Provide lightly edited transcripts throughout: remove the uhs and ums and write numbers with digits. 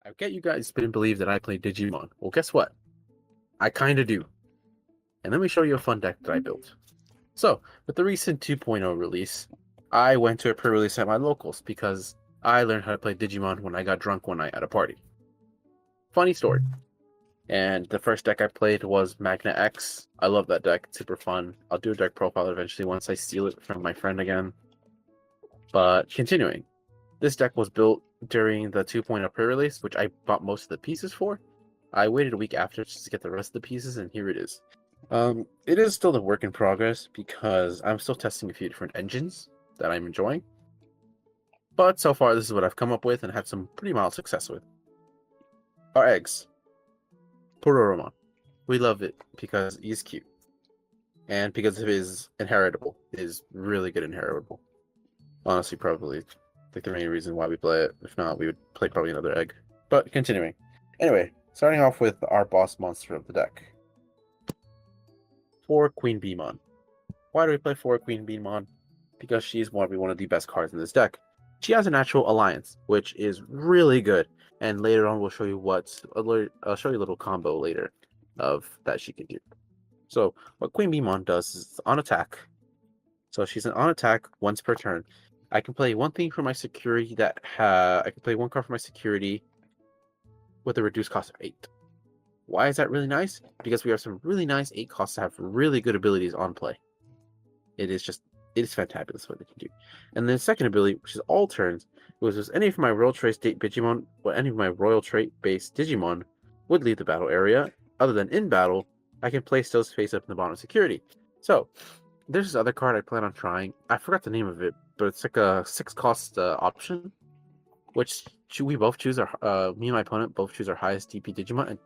I get you guys didn't believe that I play Digimon. Well, guess what? I kind of do. And let me show you a fun deck that I built. So, with the recent 2.0 release, I went to a pre-release at my locals because I learned how to play Digimon when I got drunk one night at a party. Funny story. And the first deck I played was Magna X. I love that deck. It's super fun. I'll do a deck profile eventually once I steal it from my friend again. But continuing. This deck was built during the 2.0 pre-release, which I bought most of the pieces for. I waited a week after just to get the rest of the pieces, and here it is. It is still a work in progress because I'm still testing a few different engines that I'm enjoying. But so far, this is what I've come up with and had some pretty mild success with. Our eggs. Pororomon. We love it because he's cute. And because of his inheritable. His really good inheritable. Honestly, probably like the main reason why we play it. If not, we would play probably another egg. But continuing. Anyway, starting off with our boss monster of the deck. For QueenBeemon. Why do we play for QueenBeemon? Because she's probably one of the best cards in this deck. She has a natural alliance, which is really good. And later on, we'll show you I'll show you a little combo later of that she can do. So what QueenBeemon does is on attack. So she's on attack once per turn. I can play one thing for my security I can play one card for my security with a reduced cost of 8. Why is that really nice? Because we have some really nice 8 costs that have really good abilities on play. It is fantabulous what they can do. And then the second ability, which is all turns, was any of my Royal Trait Digimon or any of my Royal Trait based Digimon would leave the battle area. Other than in battle, I can place those face up in the bottom of security. So there's this other card I plan on trying. I forgot the name of it, but it's like a 6-cost option, which we both choose our me and my opponent both choose our highest DP Digimon and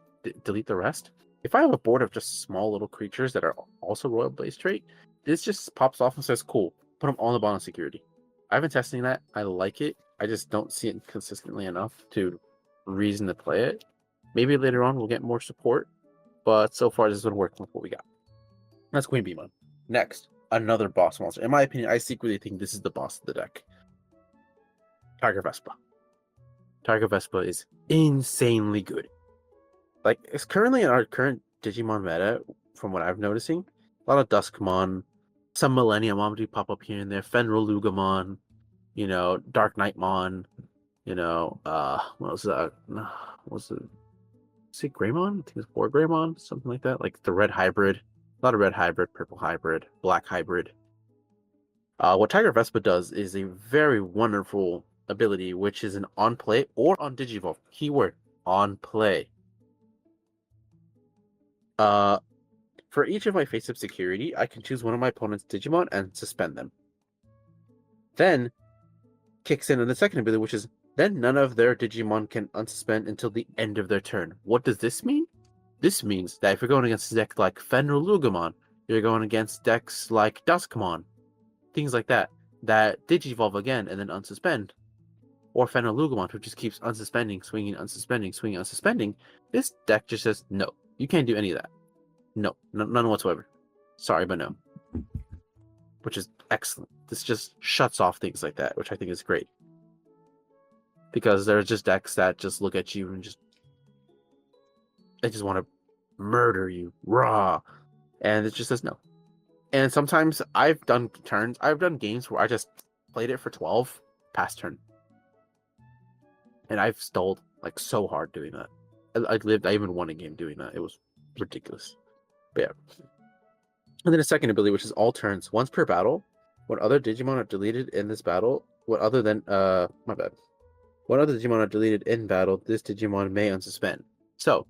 delete the rest. If I have a board of just small little creatures that are also Royal Base trait, this just pops off and says, cool, put them all in the bottom security. I've been testing that. I like it. I just don't see it consistently enough to reason to play it. Maybe later on we'll get more support, but so far this has been working with what we got. That's QueenBeemon. Next, another boss monster. In my opinion, I secretly think this is the boss of the deck. Tiger Vespa. Tiger Vespa is insanely good. Like, it's currently in our current Digimon meta, from what I'm noticing, a lot of Duskmon, some Millenniumon do pop up here and there, Fenrilugamon, Dark Knightmon, what was that? What was it? Is it Greymon? I think it's War Greymon, something like that. Like the red hybrid. A lot of red hybrid, purple hybrid, black hybrid. What Tiger Vespa does is a very wonderful ability, which is an on play or on Digivolve. Keyword on play. For each of my face-up security, I can choose one of my opponent's Digimon and suspend them. Then kicks in the second ability, which is then none of their Digimon can unsuspend until the end of their turn. What does this mean? This means that if you're going against a deck like Fenrilugamon, you're going against decks like Duskmon, things like that Digivolve again and then unsuspend. Or Fenrilugamon, who just keeps unsuspending, swinging, unsuspending, swinging, unsuspending. This deck just says, no, you can't do any of that. No, none whatsoever. Sorry, but no. Which is excellent. This just shuts off things like that, which I think is great. Because there are just decks that just look at you and they just want to murder you raw. And it just says no. And sometimes I've done games where I just played it for 12 past turn. And I've stalled like so hard doing that. I even won a game doing that. It was ridiculous. But yeah. And then a second ability, which is all turns. Once per battle, when other Digimon are deleted in this battle, When other Digimon are deleted in battle, this Digimon may unsuspend. So,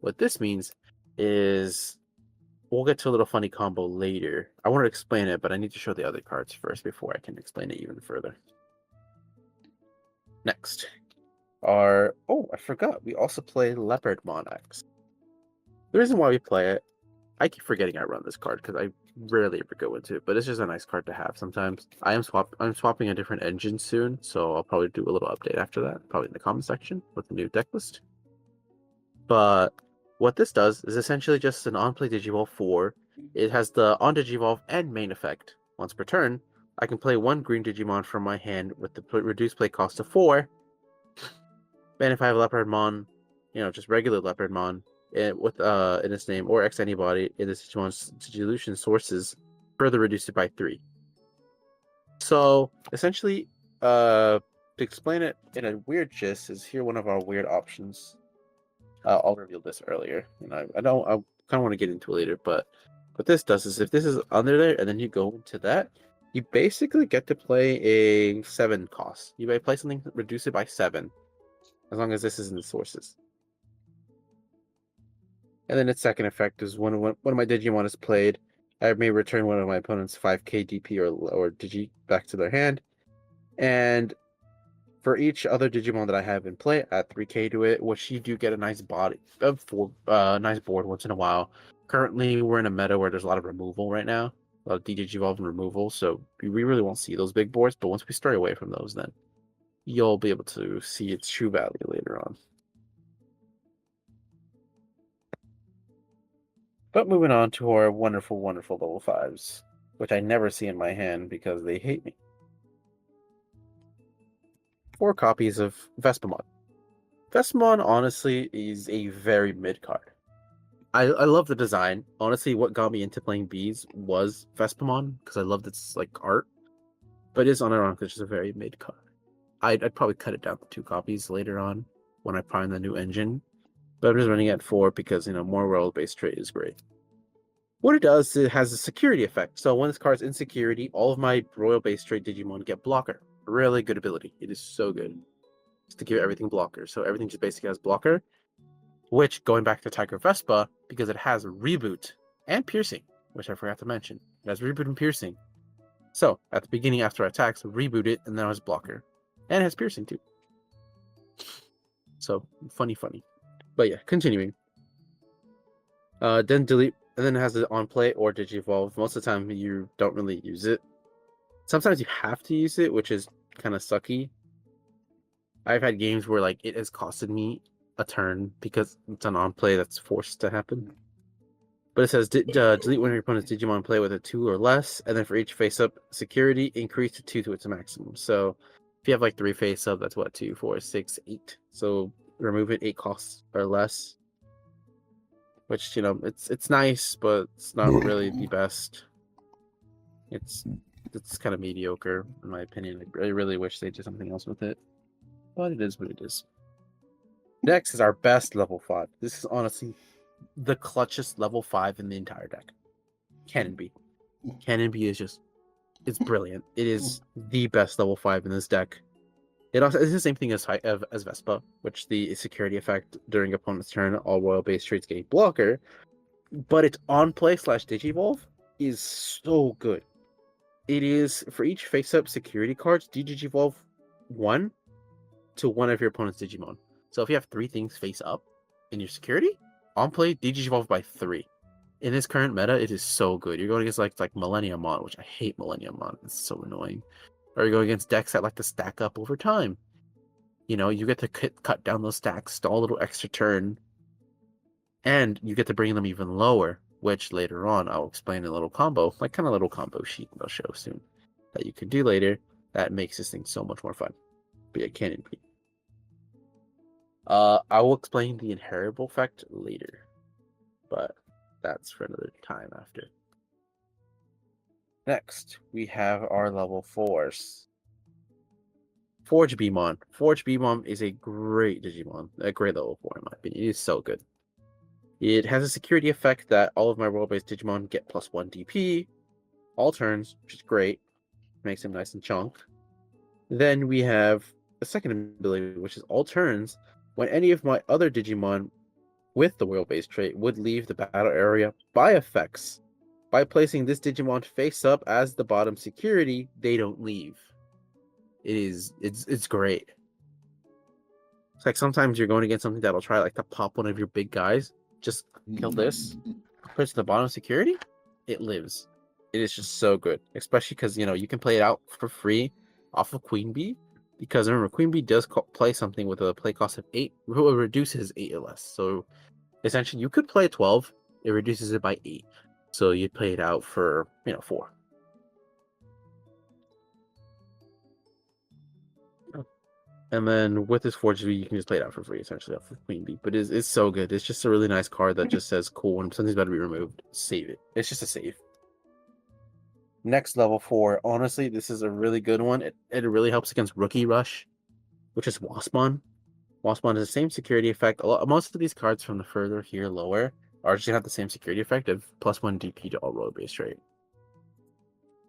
what this means is we'll get to a little funny combo later. I want to explain it, but I need to show the other cards first before I can explain it even further. Next. I forgot. We also play Leopardmon X. The reason why we play it, I keep forgetting I run this card because I rarely ever go into it, but it's just a nice card to have sometimes. I'm swapping a different engine soon, so I'll probably do a little update after that, probably in the comment section with the new deck list. But what this does is essentially just an on-play Digivolve 4. It has the on Digivolve and main effect. Once per turn, I can play one green Digimon from my hand with the reduced play cost of 4. And if I have Leopardmon, just regular Leopardmon, with in its name or X-Antibody in this Digimon's Digivolution sources, further reduce it by 3. So essentially, to explain it in a weird gist, is here one of our weird options. I'll reveal this earlier, and I kind of want to get into it later, but what this does is if this is under there and then you go into that, you basically get to play a 7 cost. You may play something, reduce it by 7, as long as this is in the sources. And then its second effect is when one of my Digimon is played, I may return one of my opponent's 5k DP or Digi back to their hand. And for each other Digimon that I have in play, add 3k to it, which you do get a nice nice board once in a while. Currently, we're in a meta where there's a lot of removal right now. A lot of Digivolve and removal, so we really won't see those big boards, but once we stray away from those, then you'll be able to see its true value later on. But moving on to our wonderful, wonderful level 5s, which I never see in my hand because they hate me. 4 copies of Vespamon. Vespamon, honestly, is a very mid card. I love the design. Honestly, what got me into playing bees was Vespamon, because I loved its art. But it is unironically just a very mid card. I'd probably cut it down to 2 copies later on when I prime the new engine. But I'm just running at 4 because, more Royal Base trait is great. What it does, it has a security effect. So when this card's in security, all of my Royal Base trait Digimon get blocker. Really good ability. It is so good. Just to give everything blocker. So everything just basically has blocker. Which, going back to Tiger Vespa, because it has reboot and piercing, which I forgot to mention. It has reboot and piercing. So, at the beginning after attacks, reboot it, and then it has blocker. And it has piercing too. So, funny. But yeah, continuing. Then delete, and then it has the on play or Digivolve. Most of the time, you don't really use it. Sometimes you have to use it, which is kind of sucky. I've had games where it has costed me a turn because it's an on play that's forced to happen. But it says delete one of your opponent's Digimon play with a 2 or less, and then for each face up security, increase to 2 to its maximum. So if you have 3 face up, that's what 2, 4, 6, 8. So remove it 8 costs or less. Which it's nice, but it's not really the best. It's kind of mediocre in my opinion. I really wish they did something else with it, but it is what it is. Next is our best level 5. This is honestly the clutchest level 5 in the entire deck. Cannon B. Cannon B is it's brilliant. It is the best level 5 in this deck. It's the same thing as Vespa, which the security effect during opponent's turn, all Royal Base traits get a blocker. But its on play / Digivolve is so good. It is for each face up security cards, Digivolve 1 to one of your opponent's Digimon. So if you have 3 things face up in your security, on play, Digivolve by 3. In this current meta, it is so good. You're going against like Millenniummon, which I hate Millenniummon. It's so annoying. Or you go against decks that like to stack up over time. You get to cut down those stacks, stall a little extra turn, and you get to bring them even lower, which later on I'll explain in a little combo, kind of little combo sheet I'll show soon, that you can do later. That makes this thing so much more fun. But yeah, Cannon B. I will explain the inheritable effect later, but that's for another time after. Next, we have our level 4s. ForgeBeemon. ForgeBeemon is a great Digimon, a great level 4 in my opinion. It is so good. It has a security effect that all of my Royal-based Digimon get +1 DP, all turns, which is great. Makes them nice and chunk. Then we have a second ability, which is all turns. When any of my other Digimon with the Royal Base trait would leave the battle area by effects, by placing this Digimon face up as the bottom security, they don't leave. It's great. It's sometimes you're going against something that'll try to pop one of your big guys. Just kill this, put it to the bottom security, it lives. It is just so good, especially because you can play it out for free off of Queen Bee. Because remember, Queen Bee does play something with a play cost of 8, it reduces 8 or less. So essentially, you could play 12, it reduces it by 8. So you play it out for 4. And then with this Forge, you can just play it out for free, essentially, off of Queen Bee. But it's so good. It's just a really nice card that just says, cool, when something's about to be removed, save it. It's just a save. Next, level 4. Honestly, this is a really good one. It really helps against Rookie Rush, which is Waspon. Waspon has the same security effect. Most of these cards from the further here lower are just going to have the same security effect of +1 DP to all road base trait.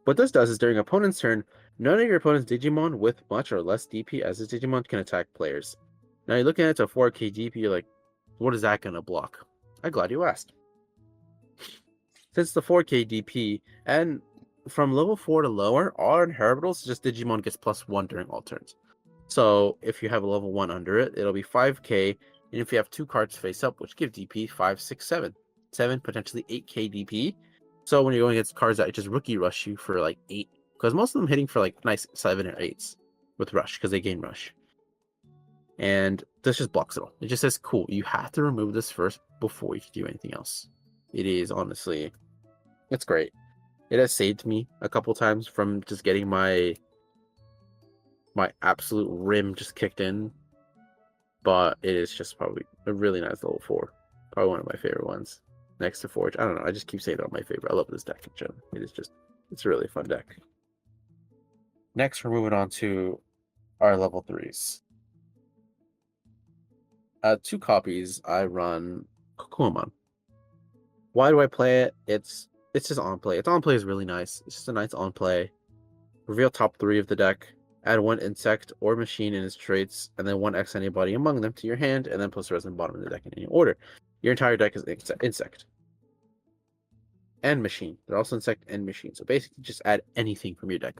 What this does is during opponent's turn, none of your opponent's Digimon with much or less DP as his Digimon can attack players. Now you're looking at it, a 4k DP, you're like, what is that going to block? I'm glad you asked. Since the 4k DP, and from level 4 to lower, all inheritals, just Digimon gets +1 during all turns. So if you have a level 1 under it, it'll be 5k, and if you have 2 cards face up, which give DP 5, 6, 7. 7, potentially 8k DP. So when you're going against cards that just Rookie Rush you for like 8, because most of them hitting for like nice 7 or 8s with Rush, because they gain Rush. And this just blocks it all. It just says, cool, you have to remove this first before you can do anything else. It is, honestly, it's great. It has saved me a couple times from just getting my absolute rim just kicked in. But it is just probably a really nice level 4. Probably one of my favorite ones. Next to Forge. I don't know. I just keep saying it on my favorite. I love this deck in general. It is just, it's a really fun deck. Next, we're moving on to our level 3s. 2 copies, I run Kukumon. Why do I play it? It's just on play. Its on play is really nice. It's just a nice on play. Reveal top 3 of the deck. Add 1 insect or machine in its traits, and then 1 X-Antibody among them to your hand, and then place the rest in the bottom of the deck in any order. Your entire deck is insect. And machine. They're also insect and machine. So basically just add anything from your deck.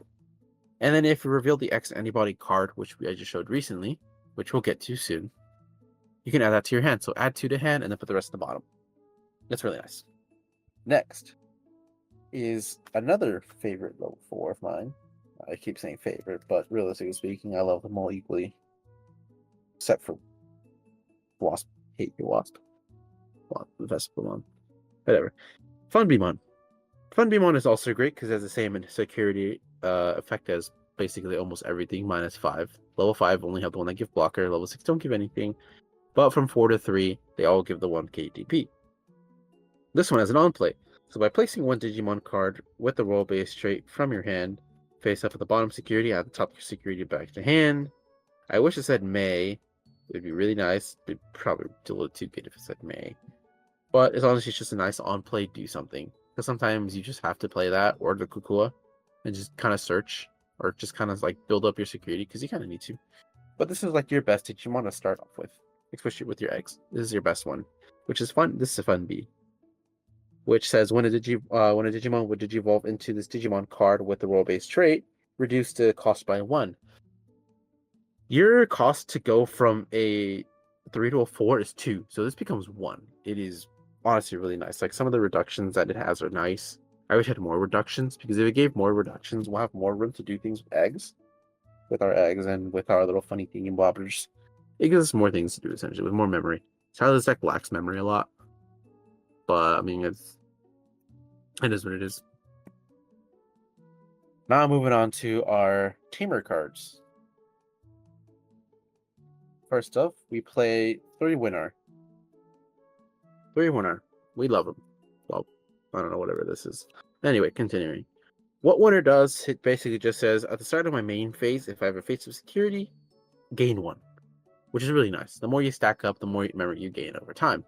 And then if you reveal the X-Antibody card, which I just showed recently, which we'll get to soon, you can add that to your hand. So add 2 to hand and then put the rest at the bottom. That's really nice. Next is another favorite level 4 of mine. I keep saying favorite, but realistically speaking, I love them all equally. Except for Wasp. Hate your Wasp. Vespermon. Whatever. FunBeemon. FunBeemon is also great because it has the same security effect as basically almost everything, -5. Level 5 only have the one that give blocker. Level 6 don't give anything. But from 4 to 3, they all give the 1k DP. This one has an on-play. So by placing 1 Digimon card with the Royal Base trait from your hand, face up at the bottom security, add the top security back to hand. I wish it said May. It'd be really nice. It'd probably be a little too good if it said May. But as long as it's just a nice on-play, do something. Because sometimes you just have to play that or the Kukua and just kind of search or just kind of like build up your security because you kind of need to. But this is like your best Digimon to start off with, especially with your eggs. This is your best one, which is fun. This is a fun B, which says when a Digimon would Digivolve into this Digimon card with the Royal Base trait, reduce the cost by 1. Your cost to go from a 3 to a 4 is 2, so this becomes 1. It is honestly really nice. Like some of the reductions that it has are nice. I wish it had more reductions because if it gave more reductions, we'll have more room to do things with eggs, with our eggs and with our little funny thingy bobbers. It gives us more things to do essentially with more memory. It's how this deck lacks memory a lot, but I mean it is what it is. Now moving on to our tamer cards. First up, we play 3 winner. 3 winner. We love him. Well, I don't know, whatever this is. Anyway, continuing. What winner does, it basically just says, at the start of my main phase, if I have a face of security, gain 1. Which is really nice. The more you stack up, the more memory you gain over time.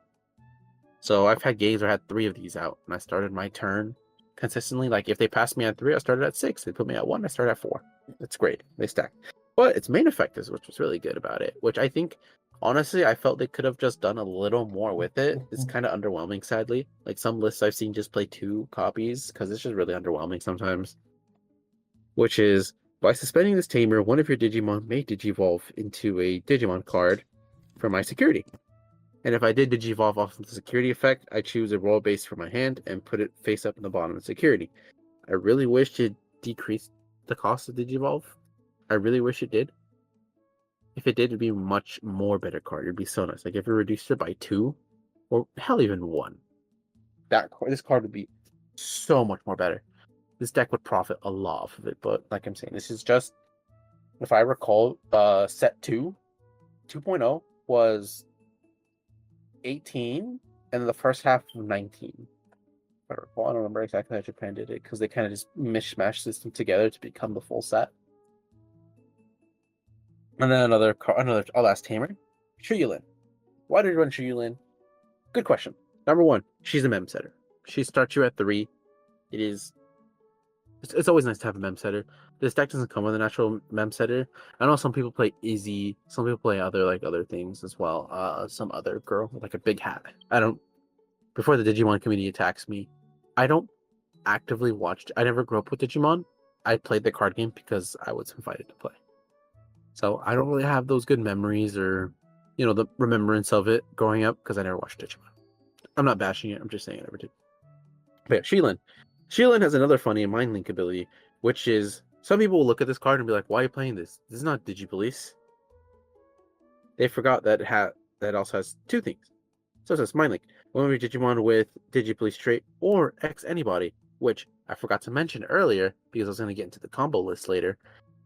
So I've had games where I had 3 of these out, and I started my turn consistently. Like, if they passed me at 3, I started at 6. They put me at 1, I started at 4. It's great. They stack. But its main effect is which was really good about it, which I think, honestly, I felt they could have just done a little more with it. It's kind of underwhelming, sadly. Like, some lists I've seen just play 2 copies, because it's just really underwhelming sometimes. Which is, by suspending this tamer, one of your Digimon may Digivolve into a Digimon card for my security. And if I did Digivolve off of the security effect, I choose a Royal Base for my hand and put it face up in the bottom of security. I really wish it decreased the cost of Digivolve. I really wish it did. If it did, it'd be a much more better card. It'd be so nice. Like if it reduced it by 2, or hell, even 1. This card would be so much more better. This deck would profit a lot off of it. But like I'm saying, this is just if I recall, set 2.0 was 18, and then the first half was 19. I don't remember exactly how Japan did it because they kind of just mishmashed system together to become the full set. And then another last tamer, Shuyulin. Why did you run Shuyulin? Good question. Number one, she's a mem setter. She starts you at 3. It's always nice to have a mem setter. This deck doesn't come with a natural mem setter. I know some people play Izzy, some people play other things as well. Some other girl with like a big hat. Before the Digimon community attacks me, I don't actively watch. I never grew up with Digimon. I played the card game because I was invited to play. So I don't really have those good memories or, the remembrance of it growing up because I never watched Digimon. I'm not bashing it. I'm just saying I never did. But yeah, Shuyulin. Shuyulin has another funny Mind Link ability, which is some people will look at this card and be like, "Why are you playing this? This is not Digipolice." They forgot that that also has 2 things. So it says Mind Link. Whenever Digimon with Digipolice trait or X-Antibody, which I forgot to mention earlier because I was going to get into the combo list later.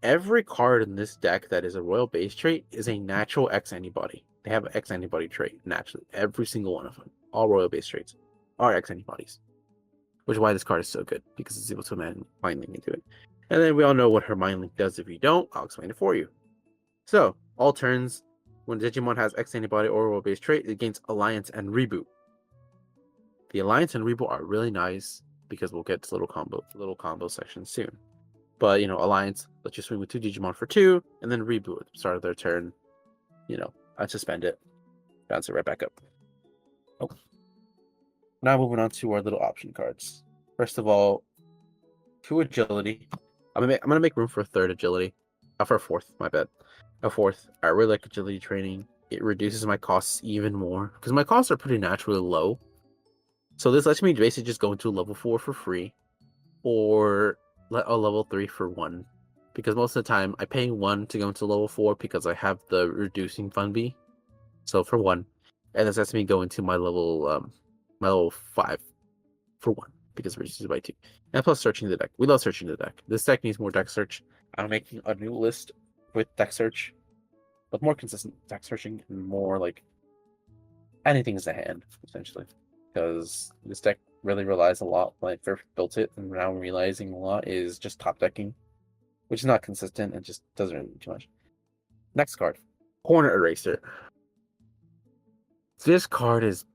Every card in this deck that is a Royal Base trait is a natural X-Antibody. They have an X-Antibody trait naturally. Every single one of them. All Royal Base traits are X-Antibodies. Which is why this card is so good, because it's able to Mind Link into it. And then we all know what her Mind Link does. If you don't, I'll explain it for you. So, all turns, when Digimon has X-Antibody or Royal Base trait, it gains Alliance and Reboot. The Alliance and Reboot are really nice, because we'll get to little combo section soon. But, Alliance lets you swing with 2 Digimon for 2, and then Reboot at the start of their turn. Unsuspend it. Bounce it right back up. Oh. Now moving on to our little option cards. First of all, 2 Agility. I'm gonna make room for a 3rd Agility. For a 4th, my bad. A 4th. I really like Agility training. It reduces my costs even more, because my costs are pretty naturally low. So this lets me basically just go into level 4 for free, or let a level 3 for 1, because most of the time I'm paying 1 to go into level 4 because I have the reducing Funby. So for 1, and this lets me go into my level 5 for 1 because it reduces by 2, and plus searching the deck. We love searching the deck. This deck needs more deck search. I'm making a new list with deck search, but more consistent deck searching and more like anything is a hand essentially, because this deck really relies a lot when I first built it, and now I'm realizing a lot is just top decking, which is not consistent and just doesn't really do too much. Next card, Corner Eraser. This card is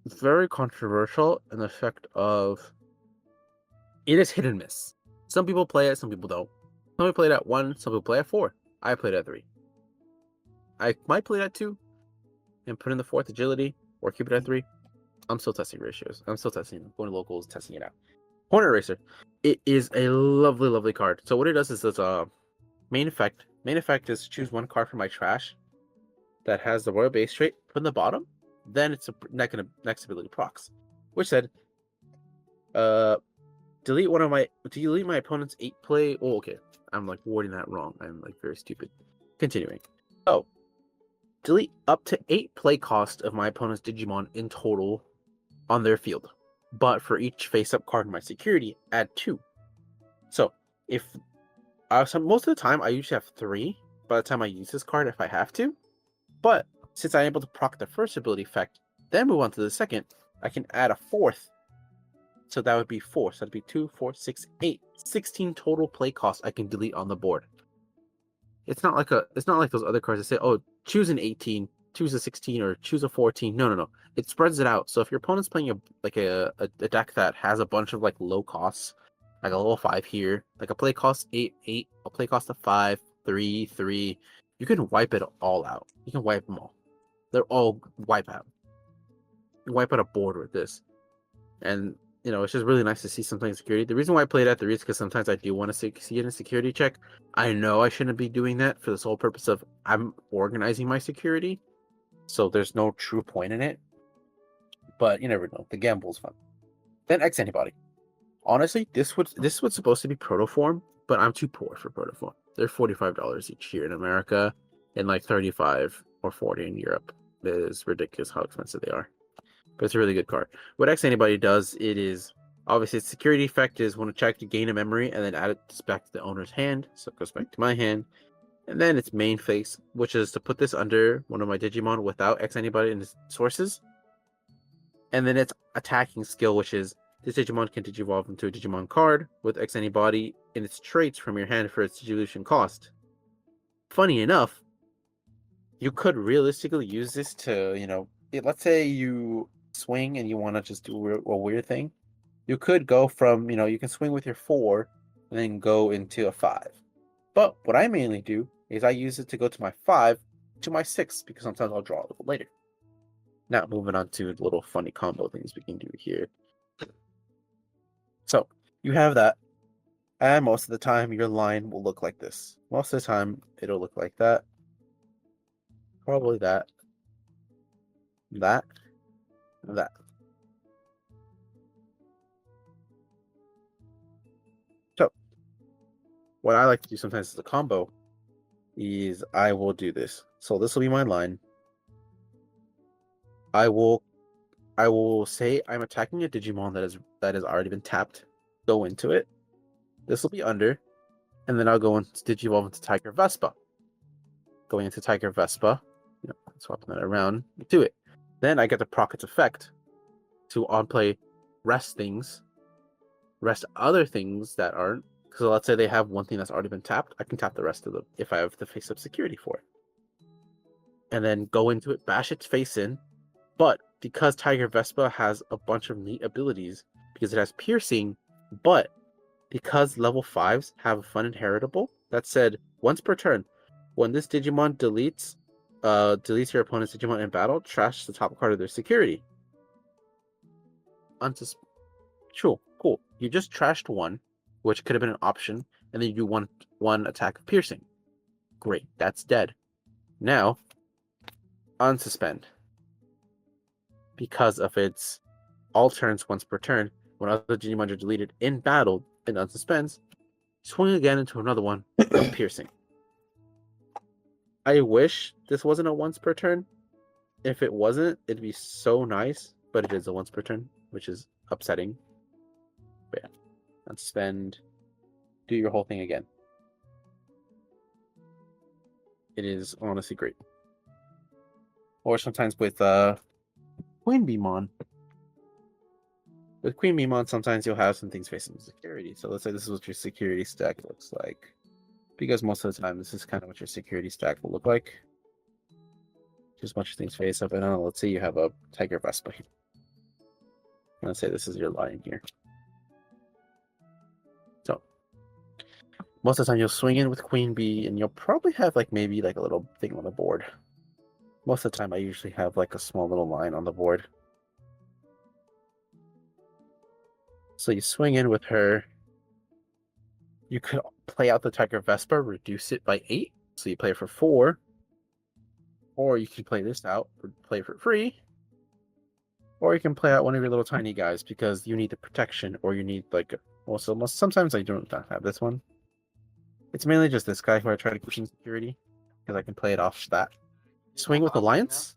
very controversial in the fact of it is hit and miss. Some people play it, some people don't. Some people play it at 1, some people play at 4. I played it at 3. I might play it at 2 and put in the 4th Agility, or keep it at 3. I'm still testing ratios. I'm still testing them. Going to locals, testing it out. Corner Eraser. It is a lovely, lovely card. So what it does is it's a main effect. Main effect is choose 1 card from my trash that has the Royal Base trait, put in the bottom. Then it's a next ability procs, which said, delete my opponent's 8 play. Oh, okay. I'm like wording that wrong. I'm like very stupid. Continuing. Oh, delete up to 8 play cost of my opponent's Digimon in total on their field, but for each face-up card in my security, add 2. So if most of the time I usually have 3 by the time I use this card if I have to, but since I'm able to proc the first ability effect, then move on to the second, I can add a 4th. So that would be 4. So that'd be 2, 4, 6, 8. 16 total play costs I can delete on the board. It's not like those other cards that say, oh, choose an 18, choose a 16, or choose a 14. No. It spreads it out. So if your opponent's playing a deck that has a bunch of like low costs, like a level 5 here, like a play cost 8, a play cost of 5, 3, 3, you can wipe it all out. You can wipe them all. They're all wipe out. You wipe out a board with this. And, it's just really nice to see something in security. The reason why I played at 3 is because sometimes I do want to see it in a security check. I know I shouldn't be doing that for the sole purpose of I'm organizing my security. So there's no true point in it. But you never know. The gamble's fun. Then X-Antibody. Honestly, this was supposed to be protoform, but I'm too poor for protoform. They're $45 each here in America, and like 35 or 40 in Europe. It is ridiculous how expensive they are. But it's a really good card. What X-Antibody does, it is Obviously, its security effect is when a check to gain a memory and then add it back to the owner's hand. So it goes back to my hand. And then its main phase, which is to put this under one of my Digimon without X-Antibody in its sources. And then its attacking skill, which is this Digimon can Digivolve into a Digimon card with X-Antibody in its traits from your hand for its Digivolution cost. Funny enough, you could realistically use this to, let's say you swing and you want to just do a weird thing. You could go from, you can swing with your 4 and then go into a 5. But what I mainly do is I use it to go to my 5 to my 6 because sometimes I'll draw a little later. Now, moving on to the little funny combo things we can do here. So, you have that, and most of the time your line will look like this. Most of the time, it'll look like that. Probably that. That. That. So, what I like to do sometimes as a combo is I will do this. So this will be my line. I will say I'm attacking a Digimon that has already been tapped. Go into it. This will be under, and then I'll go into Digivolve into Tiger Vespa. Going into Tiger Vespa, swapping that around to it. Then I get the Procket's effect to on-play rest other things that aren't. So let's say they have one thing that's already been tapped, I can tap the rest of them if I have the face-up security for it. And then go into it, bash its face in. But because Tiger Vespa has a bunch of neat abilities, because it has piercing, but because level 5s have a fun inheritable, that said, once per turn, when this Digimon deletes your opponent's Digimon in battle, trash the top card of their security. Cool. You just trashed one, which could have been an option, and then you do one attack of piercing. Great, that's dead. Now, unsuspend. Because of its all turns once per turn, when other Digimon are deleted in battle and unsuspends, swing again into another one of piercing. I wish this wasn't a once per turn. If it wasn't, it'd be so nice, but it is a once per turn, which is upsetting. But yeah, unsuspend, do your whole thing again. It is honestly great. Or sometimes with QueenBeemon. With QueenBeemon, sometimes you'll have some things facing security. So let's say this is what your security stack looks like. Because most of the time, this is kind of what your security stack will look like. Just a bunch of things face up. And let's say you have a Tiger Vespa here. Let's say this is your line here. So, most of the time you'll swing in with Queen Bee, and you'll probably have maybe a little thing on the board. Most of the time I usually have a small little line on the board. So you swing in with her. You could play out the Tiger Vespa, reduce it by 8. So you play it for 4. Or you can play this out, play for free. Or you can play out one of your little tiny guys because you need the protection, or you need sometimes I don't have this one. It's mainly just this guy who I try to keep in security because I can play it off that. Swing with Alliance.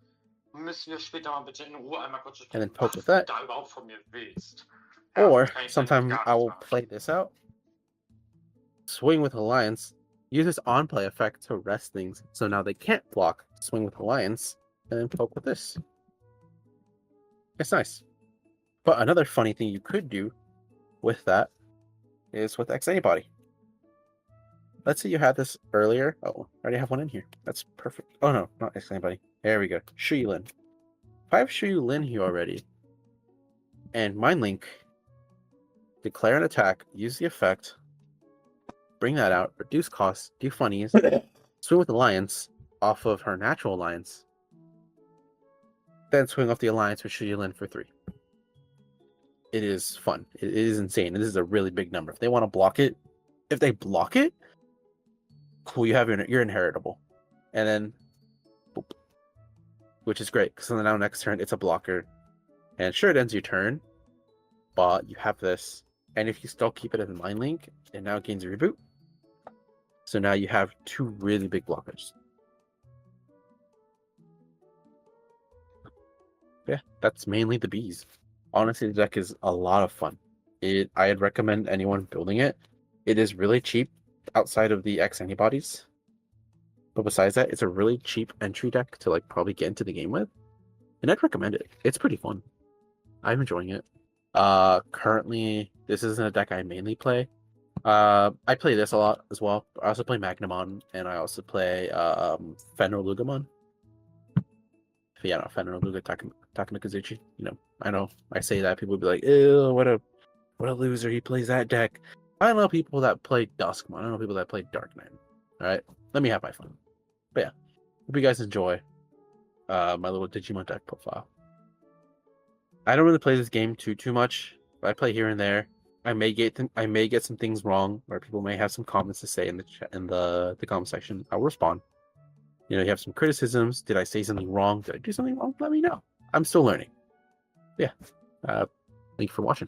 And then poke with that. Or sometimes I will play this out. Swing with Alliance. Use this on-play effect to rest things, so now they can't block. Swing with Alliance, and then poke with this. It's nice. But another funny thing you could do with that is with X-Antibody. Let's say you had this earlier. Oh, I already have one in here. That's perfect. Oh no, not X-Antibody. There we go. Shuyulin. If I have Shuyulin here already, and Mind Link, declare an attack, use the effect, bring that out, reduce costs, do funnies, swing with Alliance off of her natural Alliance, then swing off the Alliance with Shuyulin for 3. It is fun. It is insane. This is a really big number. If they want to block it, if they block it, cool, you have your inheritable. And then, boop, which is great, because now next turn it's a blocker. And sure, it ends your turn, but you have this. And if you still keep it as a Mind Link, it now gains a reboot. So now you have 2 really big blockers. Yeah, that's mainly the bees. Honestly, the deck is a lot of fun. I'd recommend anyone building it. It is really cheap outside of the X-Antibodies. But besides that, it's a really cheap entry deck to like probably get into the game with. And I'd recommend it. It's pretty fun. I'm enjoying it. Currently, this isn't a deck I mainly play. I play this a lot as well. I also play Magnamon, and I also play Venowyrm. Yeah, no, Venowyrm Takamikazuchi. You know, I know I say that, people would be like, ew, what a loser, he plays that deck. I know people that play Duskmon. I know people that play Dark Knight. Alright, let me have my fun. But yeah, hope you guys enjoy my little Digimon deck profile. I don't really play this game too much, but I play here and there. I may get some things wrong, or people may have some comments to say in the chat, in the comment section. I'll respond. You know, you have some criticisms. Did I say something wrong? Did I do something wrong? Let me know. I'm still learning. Yeah. Thank you for watching.